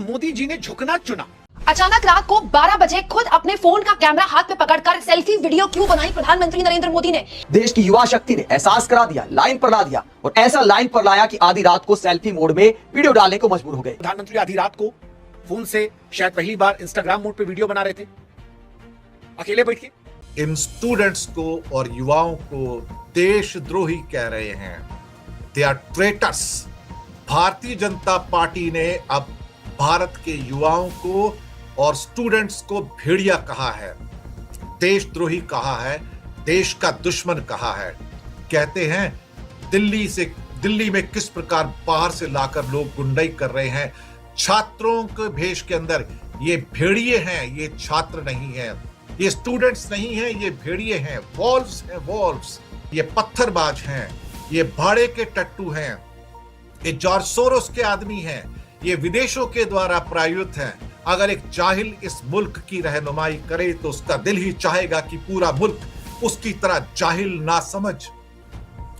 मोदी जी ने झुकना चुना। अचानक रात को 12 बजे खुद अपने फोन का कैमरा हाथ में पकड़कर सेल्फी वीडियो क्यों बनाई प्रधानमंत्री नरेंद्र मोदी ने? देश की युवा शक्ति ने एहसास करा दिया, लाइन पर ला दिया और ऐसा लाइन पर लाया कि आधी रात को सेल्फी मोड में वीडियो डालने को मजबूर हो गए। प्रधानमंत्री आधी रात को फोन से शायद पहली बार इंस्टाग्राम मोड पे वीडियो बना रहे थे, अकेले बैठ के। इन स्टूडेंट्स को और युवाओं को देशद्रोही कह रहे हैं। They are traitors. Bharatiya Janata party ने अब भारत के युवाओं को और स्टूडेंट्स को भेड़िया कहा है, देशद्रोही कहा है, देश का दुश्मन कहा है। कहते हैं दिल्ली में किस प्रकार बाहर से लाकर लोग गुंडाई कर रहे हैं छात्रों के भेष के अंदर। ये भेड़िए हैं, ये छात्र नहीं है, ये स्टूडेंट्स नहीं है, ये भेड़िए हैं, वॉल्व्स हैं, वॉल्व्स। ये पत्थरबाज हैं, ये भाड़े के टट्टू हैं, ये जॉर्ज सोरोस के आदमी हैं, ये विदेशों के द्वारा प्रायोजित हैं। अगर एक जाहिल इस मुल्क की रहनुमाई करे तो उसका दिल ही चाहेगा कि पूरा मुल्क उसकी तरह जाहिल, नासमझ,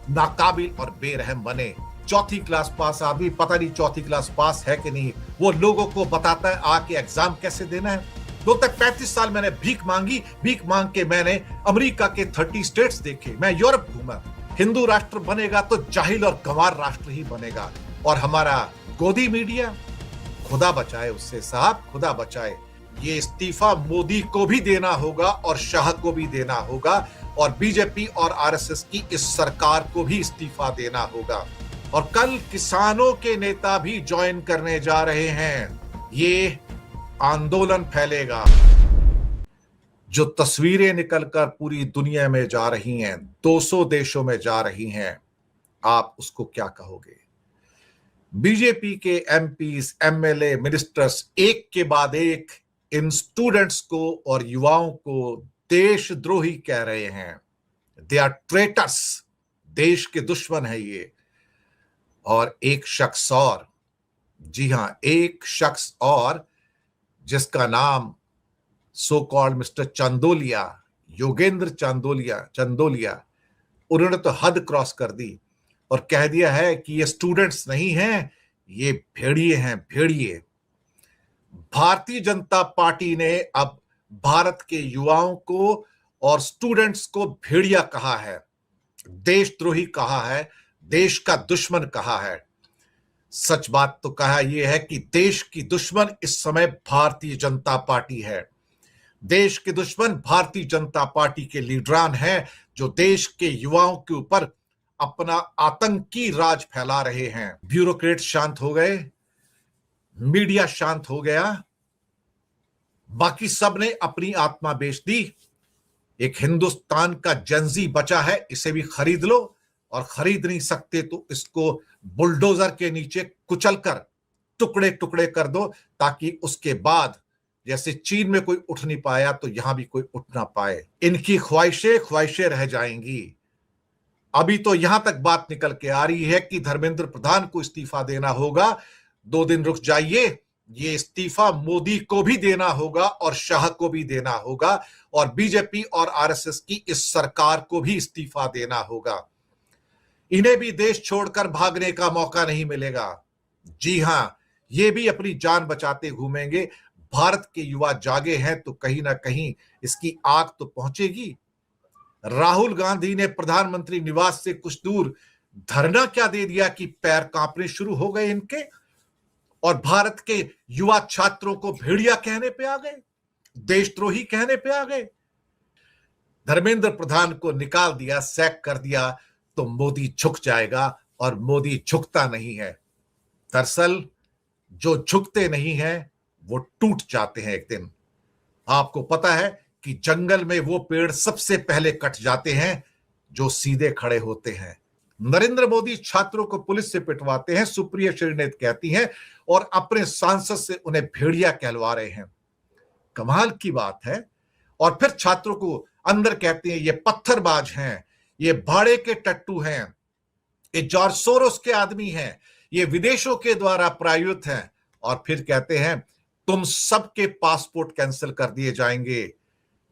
नाकाबिल और बेरहम बने। चौथी क्लास पास आदमी पता नहीं चौथी क्लास पास है कि नहीं, वो लोगों को बताता है आके एग्जाम कैसे देना है। दो तक 35 साल मैंने भीख मांगी, भीख मांग के मैंने अमेरिका के 30 स्टेट्स देखे, मैं यूरोप घूमा। हिंदू राष्ट्र बनेगा तो जाहिल और गंवार राष्ट्र ही बनेगा। और हमारा गोदी मीडिया, खुदा बचाए उससे साहब, खुदा बचाए। ये इस्तीफा मोदी को भी देना होगा और शाह को भी देना होगा और बीजेपी और आरएसएस की इस सरकार को भी इस्तीफा देना होगा। और कल किसानों के नेता भी ज्वाइन करने जा रहे हैं। ये आंदोलन फैलेगा। जो तस्वीरें निकलकर पूरी दुनिया में जा रही हैं, 200 देशों में जा रही हैं, आप उसको क्या कहोगे? बीजेपी के एमपीज, एमएलए, मिनिस्टर्स एक के बाद एक इन स्टूडेंट्स को और युवाओं को देशद्रोही कह रहे हैं। दे आर ट्रेटर्स, देश के दुश्मन है ये। और एक शख्स और, जी हां, एक शख्स और जिसका नाम so called mister Chandolia, Yogendra Chandolia, उन्होंने तो हद क्रॉस कर दी और कह दिया है कि ये स्टूडेंट्स नहीं हैं, ये भेड़िए हैं, भेड़िए। भारतीय जनता पार्टी ने अब भारत के युवाओं को और स्टूडेंट्स को भेड़िया कहा है, देशद्रोही कहा है, देश का दुश्मन कहा है। सच बात तो कहा यह है कि देश की दुश्मन इस समय भारतीय जनता पार्टी है। देश के दुश्मन भारतीय जनता पार्टी के लीडरान हैं जो देश के युवाओं के ऊपर अपना आतंकी राज फैला रहे हैं। ब्यूरोक्रेट शांत हो गए, मीडिया शांत हो गया, बाकी सब ने अपनी आत्मा बेच दी। एक हिंदुस्तान का जनजी बचा है, इसे भी खरीद लो, और खरीद नहीं सकते तो इसको बुलडोजर के नीचे कुचलकर टुकड़े टुकड़े कर दो, ताकि उसके बाद जैसे चीन में कोई उठ नहीं पाया तो यहां भी कोई उठ ना पाए। इनकी ख्वाहिशें रह जाएंगी। अभी तो यहां तक बात निकल के आ रही है कि धर्मेंद्र प्रधान को इस्तीफा देना होगा। 2 दिन रुक जाइए, ये इस्तीफा मोदी को भी देना होगा और शाह को भी देना होगा और बीजेपी और आरएसएस की इस सरकार को भी इस्तीफा देना होगा। इन्हें भी देश छोड़कर भागने का मौका नहीं मिलेगा। जी हां, ये भी अपनी जान बचाते घूमेंगे। भारत के युवा जागे हैं तो कहीं ना कहीं इसकी आग तो पहुंचेगी। राहुल गांधी ने प्रधानमंत्री निवास से कुछ दूर धरना क्या दे दिया कि पैर कांपने शुरू हो गए इनके, और भारत के युवा छात्रों को भेड़िया कहने पे आ गए, देशद्रोही कहने पे आ गए। धर्मेंद्र प्रधान को निकाल दिया, सैक कर दिया तो मोदी झुक जाएगा, और मोदी झुकता नहीं है। दरअसल जो झुकते नहीं हैं वो टूट जाते हैं एक दिन। आपको पता है कि जंगल में वो पेड़ सबसे पहले कट जाते हैं जो सीधे खड़े होते हैं। नरेंद्र मोदी छात्रों को पुलिस से पिटवाते हैं, सुप्रिया श्रीनेत कहती हैं, और अपने सांसद से उन्हें भेड़िया कहलवा रहे हैं। कमाल की बात है। और फिर छात्रों को अंदर कहते हैं ये पत्थरबाज हैं, ये भाड़े के टट्टू हैं, ये जॉर्ज सोरोस के आदमी हैं, ये विदेशों के द्वारा प्रायोजित हैं। और फिर कहते हैं तुम सबके पासपोर्ट कैंसिल कर दिए जाएंगे,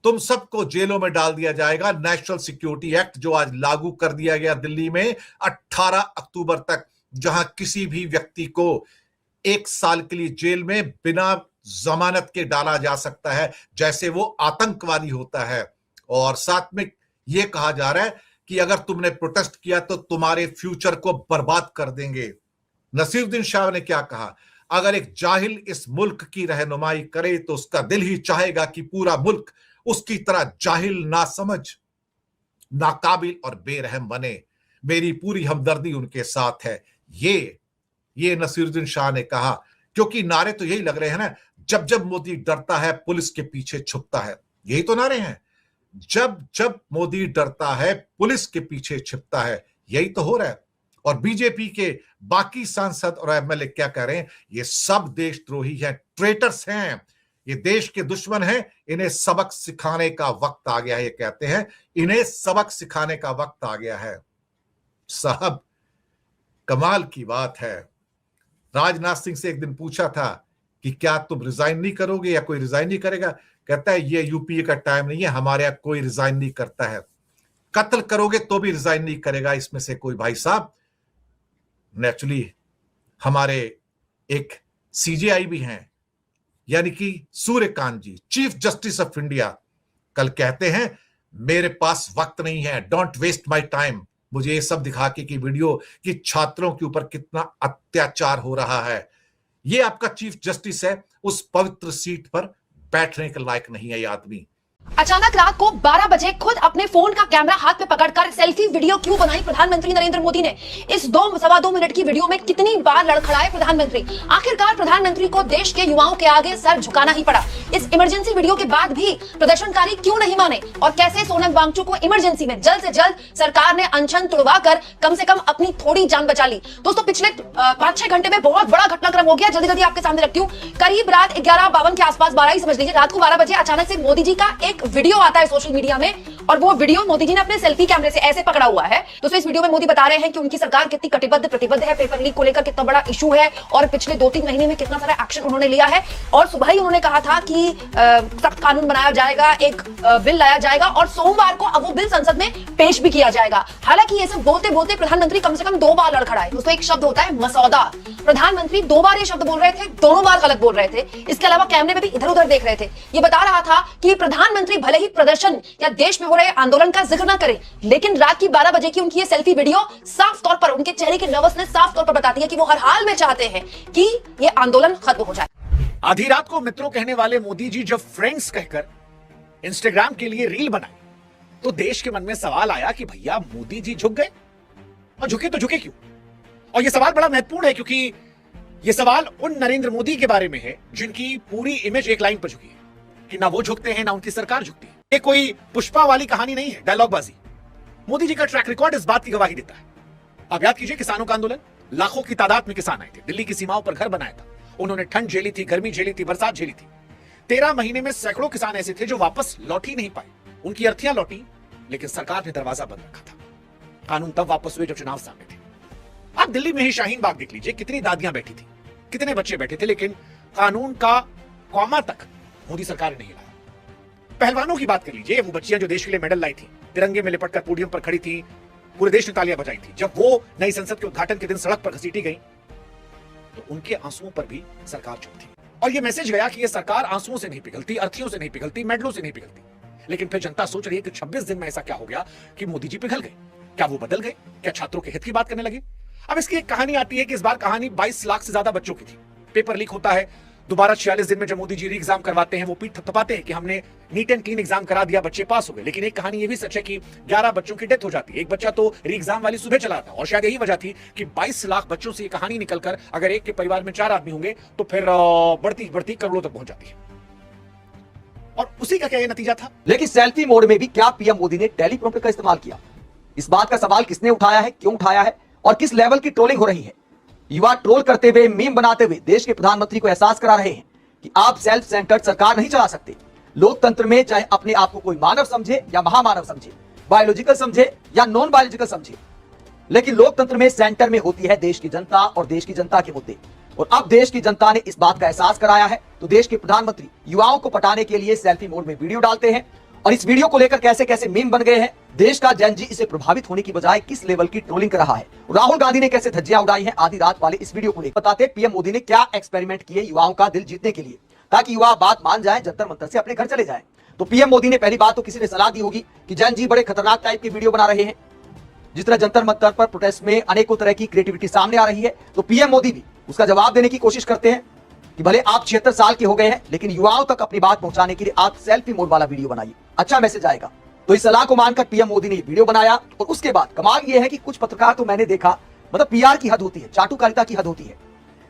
तुम सबको जेलों में डाल दिया जाएगा। नेशनल सिक्योरिटी एक्ट जो आज लागू कर दिया गया दिल्ली में 18 अक्टूबर तक, जहां किसी भी व्यक्ति को 1 साल के लिए जेल में बिना जमानत के डाला जा सकता है, जैसे वो आतंकवादी होता है। और साथ में यह कहा जा रहा है कि अगर तुमने प्रोटेस्ट किया तो तुम्हारे फ्यूचर को बर्बाद कर देंगे। नसीरुद्दीन शाह ने क्या कहा, अगर एक जाहिल इस मुल्क की रहनुमाई करे तो उसका दिल ही चाहेगा कि पूरा मुल्क उसकी तरह जाहिल, नासमझ, नाकाबिल और बेरहम बने। मेरी पूरी हमदर्दी उनके साथ है। ये नसीरुद्दीन शाह ने कहा, क्योंकि नारे तो यही लग रहे हैं ना, जब जब मोदी डरता है पुलिस के पीछे छुपता है, यही तो नारे हैं। जब जब मोदी डरता है पुलिस के पीछे छिपता है, यही तो हो रहा है। और बीजेपी के बाकी सांसद और एमएलए क्या कह रहे हैं, ये सब देशद्रोही हैं, ट्रेटर्स हैं, ये देश के दुश्मन हैं, इन्हें सबक सिखाने का वक्त आ गया है। ये कहते हैं इन्हें सबक सिखाने का वक्त आ गया है। साहब, कमाल की बात है। राजनाथ सिंह से एक दिन पूछा था कि क्या तुम रिजाइन नहीं करोगे या कोई रिजाइन नहीं करेगा? कहता है ये यूपीए का टाइम नहीं है, हमारे यहां कोई रिजाइन नहीं करता है। कत्ल करोगे तो भी रिजाइन नहीं करेगा इसमें से कोई भाई साहब। नेचुरली हमारे एक सीजेआई भी हैं, यानी कि सूर्यकांत जी, चीफ जस्टिस ऑफ इंडिया, कल कहते हैं मेरे पास वक्त नहीं है, डोंट वेस्ट माय टाइम। मुझे ये सब दिखा के कि वीडियो कि छात्रों के ऊपर कितना अत्याचार हो रहा है। ये आपका चीफ जस्टिस है, उस पवित्र सीट पर बैठने के लायक नहीं है ये आदमी। अचानक रात को 12 बजे खुद अपने फोन का कैमरा हाथ में पकड़कर सेल्फी वीडियो क्यों बनाई प्रधानमंत्री नरेंद्र मोदी ने? इस 2-2.25 मिनट की वीडियो में कितनी बार लड़खड़ाए प्रधानमंत्री? आखिरकार प्रधानमंत्री को देश के युवाओं के आगे सर झुकाना ही पड़ा। इस इमरजेंसी वीडियो के बाद भी प्रदर्शनकारी क्यों नहीं माने? और कैसे सोनम वांगचुक को इमरजेंसी में जल्द से जल्द सरकार ने अनशन तुड़वाकर कम से कम अपनी थोड़ी जान बचा ली? दोस्तों, पिछले 5-6 घंटे में बहुत बड़ा घटनाक्रम हो गया। जल्दी जल्दी आपके सामने रखती हूँ। करीब रात 11:52 के आसपास, 12 ही समझ लीजिए, रात को 12 बजे अचानक से मोदी जी का एक वीडियो आता है सोशल मीडिया में, और वो वीडियो मोदी जी ने अपने सेल्फी कैमरे से ऐसे पकड़ा हुआ है। तो इस वीडियो में मोदी बता रहे हैं कि उनकी सरकार कितनी कटिबद्ध प्रतिबद्ध है, पेपर लीक को लेकर कितना बड़ा इशू है, और पिछले 2-3 महीने में कितना सारा एक्शन उन्होंने लिया है। और सुबह ही उन्होंने कहा था कि सख्त कानून बनाया जाएगा, एक बिल लाया जाएगा, और सोमवार को अब वो बिल संसद में पेश भी किया जाएगा। हालांकि ये सब बोलते बोलते प्रधानमंत्री कम से कम 2 बार लड़खड़ाए। दोस्तों, एक शब्द होता है मसौदा। प्रधानमंत्री 2 बार ये शब्द बोल रहे थे, दोनों बार गलत बोल रहे थे। इसके अलावा कैमरे में भी इधर उधर देख रहे थे। ये बता रहा था कि प्रधानमंत्री भले ही प्रदर्शन या देश में हो रहे आंदोलन का जिक्र ना करें, लेकिन रात की 12 बजे की उनकी ये सेल्फी वीडियो साफ तौर पर, उनके चेहरे की नर्वसनेस साफ तौर पर बताती है कि वो हर हाल में चाहते हैं कि ये आंदोलन खत्म हो जाए। आधी रात को मित्रों कहने वाले मोदी जी जब फ्रेंड्स कहकर इंस्टाग्राम के लिए रील बनाई, तो देश के मन में सवाल आया कि भैया मोदी जी झुक गए, और झुके तो झुके क्यों? और यह सवाल बड़ा महत्वपूर्ण है, क्योंकि यह सवाल उन नरेंद्र मोदी के बारे में है जिनकी पूरी इमेज एक लाइन पर झुकी है कि ना वो झुकते हैं ना उनकी सरकार झुकती है। ये कोई पुष्पा वाली कहानी नहीं है, डायलॉगबाजी। मोदी जी का ट्रैक रिकॉर्ड इस बात की गवाही देता है। आप याद कीजिए, किसानों का आंदोलन, लाखों की तादाद में किसान आए थे, दिल्ली की सीमाओं पर घर बनाया था, उन्होंने ठंड झेली थी, गर्मी झेली थी, बरसात झेली थी। 13 महीने में सैकड़ों किसान ऐसे थे जो वापस लौट ही नहीं पाए। उनकी अर्थियां लौटी, लेकिन सरकार ने दरवाजा बंद रखा था। कानून तब वापस हुए जब चुनाव सामने थे। आप दिल्ली में ही शाहीन बाग देख लीजिए, कितनी दादियां बैठी थी, कितने बच्चे बैठे थे, लेकिन कानून का कॉमा तक मोदी सरकार ने नहीं लाया। पहलवानों की बात कर लीजिए, वो बच्चियां जो देश के लिए मेडल लाई थी, तिरंगे में लिपटकर पोडियम पर खड़ी थी, पूरे देश ने तालियां बजाई थी। जब वो नई संसद के उद्घाटन के दिन सड़क पर घसीटी गई, तो उनके आंसुओं पर भी सरकार चुप थी। और ये मैसेज गया कि ये सरकार आंसुओं से नहीं पिघलती, अर्थियों से नहीं पिघलती, मेडलों से नहीं पिघलती। लेकिन फिर जनता सोच रही है कि 26 दिन में ऐसा क्या हो गया कि मोदी जी पिघल गए? क्या वो बदल गए? क्या छात्रों के हित की बात करने लगे? अब इसकी एक कहानी आती है कि इस बार कहानी 22 लाख से ज्यादा बच्चों की थी। पेपर लीक होता है, दोबारा 46 दिन में जब मोदी जी री एग्जाम करवाते हैं, वो पीठ थपथपाते हैं कि हमने नीट एंड क्लीन एग्जाम करा दिया, बच्चे पास हो गए। लेकिन एक कहानी ये भी सच है कि 11 बच्चों की डेथ हो जाती है। एक बच्चा तो री एग्जाम वाली सुबह चला था, और शायद यही वजह थी कि 22 लाख बच्चों से ये कहानी निकलकर अगर एक के परिवार में 4 आदमी होंगे तो फिर बढ़ती बढ़ती करोड़ों तक पहुंच जाती है। और उसी का क्या ये नतीजा था? लेकिन सेल्फी मोड में भी क्या पीएम मोदी ने टेलीप्रॉम्प्टर का इस्तेमाल किया? इस बात का सवाल किसने उठाया है, क्यों उठाया है, और किस लेवल की ट्रोलिंग हो रही है? युवा ट्रोल करते हुए, मीम बनाते हुए देश के प्रधानमंत्री को एहसास करा रहे हैं कि आप सेल्फ सेंटर्ड सरकार नहीं चला सकते। लोकतंत्र में चाहे अपने आप को कोई मानव समझे या महामानव समझे, बायोलॉजिकल समझे या नॉन बायोलॉजिकल समझे, लेकिन लोकतंत्र में सेंटर में होती है देश की जनता और देश की जनता के मुद्दे। और अब देश की जनता ने इस बात का एहसास कराया है, तो देश के प्रधानमंत्री युवाओं को पटाने के लिए सेल्फी मोड में वीडियो डालते हैं, और इस वीडियो को लेकर कैसे कैसे मीम बन गए हैं देश का जेन जी इसे प्रभावित होने की बजाय किस लेवल की ट्रोलिंग कर रहा है, राहुल गांधी ने कैसे धज्जियां उड़ाई हैं, आधी रात वाले इस वीडियो को लेकर बताते पीएम मोदी ने क्या एक्सपेरिमेंट किए युवाओं का दिल जीतने के लिए, ताकि युवा बात मान जाए, जंतर मंतर से अपने घर चले जाएं। तो पीएम मोदी ने पहली बात तो किसी ने सलाह दी होगी कि जेन जी बड़े खतरनाक टाइप की वीडियो बना रहे हैं, जिस तरह जंतर मंतर पर प्रोटेस्ट में अनेकों तरह की क्रिएटिविटी सामने आ रही है, तो पीएम मोदी भी उसका जवाब देने की कोशिश करते हैं कि भले आप 76 साल के हो गए हैं, लेकिन युवाओं तक अपनी बात पहुंचाने के लिए आप सेल्फी मोड वाला वीडियो बनाइए, अच्छा मैसेज आएगा। तो इस सलाह को मानकर पीएम मोदी ने ये वीडियो बनाया। और उसके बाद कमाल ये है कि कुछ पत्रकार तो मैंने देखा, मतलब पीआर की हद होती है, चाटुकारिता की हद होती है,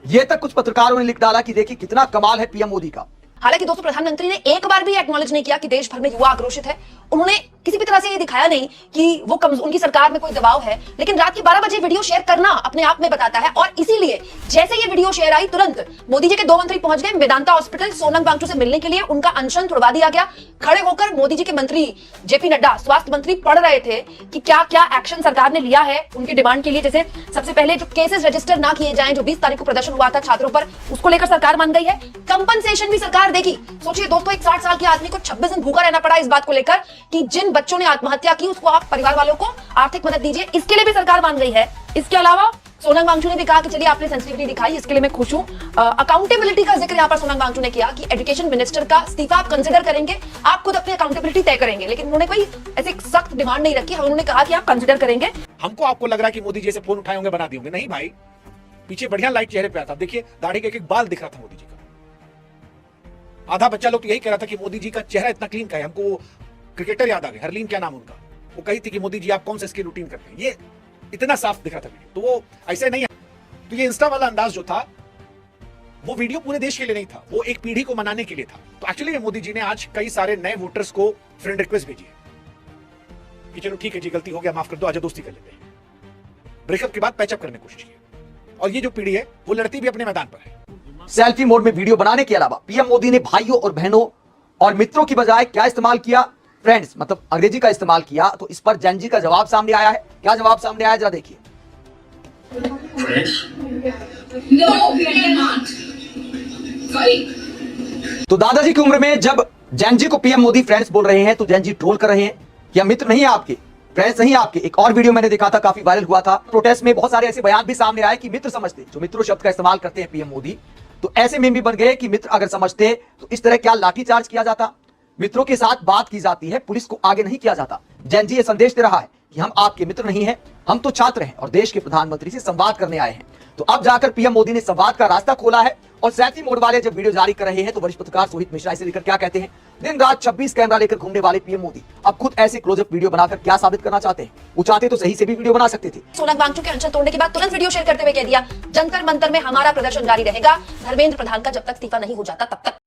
ये तक कुछ पत्रकारों ने लिख डाला कि देखिए कितना कमाल है पीएम मोदी का। हालांकि दोस्तों, प्रधानमंत्री ने एक बार भी एक्नॉलेज नहीं किया कि देश भर में युवा आक्रोशित है। उन्होंने किसी भी तरह से ये दिखाया नहीं कि वो उनकी सरकार में कोई दबाव है, लेकिन रात के 12 बजे वीडियो शेयर करना अपने आप में बताता है। और इसीलिए जैसे ये वीडियो शेयर आई, तुरंत मोदी जी के 2 मंत्री पहुंच गए मेदांता हॉस्पिटल सोनम वांगचुक से मिलने के लिए। उनका अनशन तुड़वा दिया गया। खड़े होकर मोदी जी के मंत्री जेपी नड्डा, स्वास्थ्य मंत्री, पढ़ रहे थे कि क्या क्या एक्शन सरकार ने लिया है उनकी डिमांड के लिए। जैसे सबसे पहले जो केसेस रजिस्टर ना किए जाएं, जो 20 तारीख को प्रदर्शन हुआ था छात्रों पर, उसको लेकर सरकार मान गई है। कंपनसेशन भी सरकार देगी। सोचिए दोस्तों, एक 60 साल के आदमी को 26 दिन भूखा रहना पड़ा इस बात को लेकर कि जिन बच्चों ने आत्महत्या की उसको आप परिवार वालों को आर्थिक मदद दीजिए, इसके लिए भी सरकार मान गई है। इसके अलावा सोनम वांगचुक ने भी कहा कि चलिए आपने सेंसिटिविटी दिखाई, इसके लिए मैं खुश हूं। अकाउंटेबिलिटी का जिक्र यहां पर सोनम वांगचुक ने किया कि एजुकेशन मिनिस्टर का इस्तीफा आप कंसिडर करेंगे, आप खुद अपनी अकाउंटेबिलिटी तय करेंगे, लेकिन उन्होंने कोई ऐसी सख्त डिमांड नहीं रखी। उन्होंने कहा कि आप कंसिडर करेंगे। हमको आपको लग रहा है कि मोदी जी से फोन उठाए होंगे, बना दिए होंगे, नहीं भाई, पीछे बढ़िया लाइट चेहरे पे आता, देखिए दाढ़ी के एक बाल दिख रहा था मोदी जी का। आधा बच्चा लोग तो यही कह रहा था कि मोदी जी का चेहरा इतना क्लीन का है। हमको क्रिकेटर याद आ गए, हरलीन क्या नाम उनका, वो कही थी कि मोदी जी आप कौन सा स्किन रूटीन करते हैं, ये इतना साफ दिख रहा था वीडियो। तो वो ऐसे नहीं है। तो ये इंस्टा वाला अंदाज जो था, वो वीडियो पूरे देश के लिए नहीं था, वो एक पीढ़ी को मनाने के लिए था। तो एक्चुअली मोदी जी ने आज कई सारे नए वोटर्स को फ्रेंड रिक्वेस्ट भेजी है कि चलो ठीक है जी, गलती हो गया, माफ कर दो, आजा दोस्ती कर लेते हैं। ब्रेकअप के बाद पैचअप करने की कोशिश की। और ये जो पीढ़ी है वो लड़ती भी अपने मैदान पर है। सेल्फी मोड में वीडियो बनाने के अलावा पीएम मोदी ने भाइयों और बहनों और मित्रों की बजाय क्या इस्तेमाल किया, फ्रेंड्स मतलब अंग्रेजी का इस्तेमाल किया। तो इस पर जेन जी का जवाब सामने आया है। क्या जवाब सामने आया जरा देखिए। तो दादाजी की उम्र में जब जेन जी को पीएम मोदी फ्रेंड्स बोल रहे हैं तो जेन जी ट्रोल कर रहे हैं कि हम मित्र नहीं है आपके, फ्रेंड्स नहीं आपके। एक और वीडियो मैंने देखा था, काफी वायरल हुआ था। प्रोटेस्ट में बहुत सारे ऐसे बयान भी सामने आए कि मित्र समझते, जो मित्रों शब्द का इस्तेमाल करते हैं पीएम मोदी, तो ऐसे में भी बन गए कि मित्र अगर समझते तो इस तरह क्या लाठीचार्ज किया जाता, मित्रों के साथ बात की जाती है, पुलिस को आगे नहीं किया जाता। जेन जी ये संदेश दे रहा है कि हम आपके मित्र नहीं हैं, हम तो छात्र हैं और देश के प्रधानमंत्री से संवाद करने आए हैं। तो अब जाकर पीएम मोदी ने संवाद का रास्ता खोला है। और सेल्फी मोड वाले जब वीडियो जारी कर रहे हैं तो वरिष्ठ पत्रकार सोहित मिश्रा इसे लेकर क्या कहते हैं। दिन रात 26 कैमरा लेकर घूमने वाले पीएम मोदी अब खुद ऐसे क्लोजअप वीडियो बनाकर क्या साबित करना चाहते हैं। वो चाहते तो सही से भी वीडियो बना सकते थे। सोनम वांगचुक के अनशन तोड़ने के बाद तुरंत वीडियो शेयर करते हुए कह दिया, जंतर मंतर में हमारा प्रदर्शन जारी रहेगा, धर्मेंद्र प्रधान का जब तक इस्तीफा नहीं हो जाता तब तक।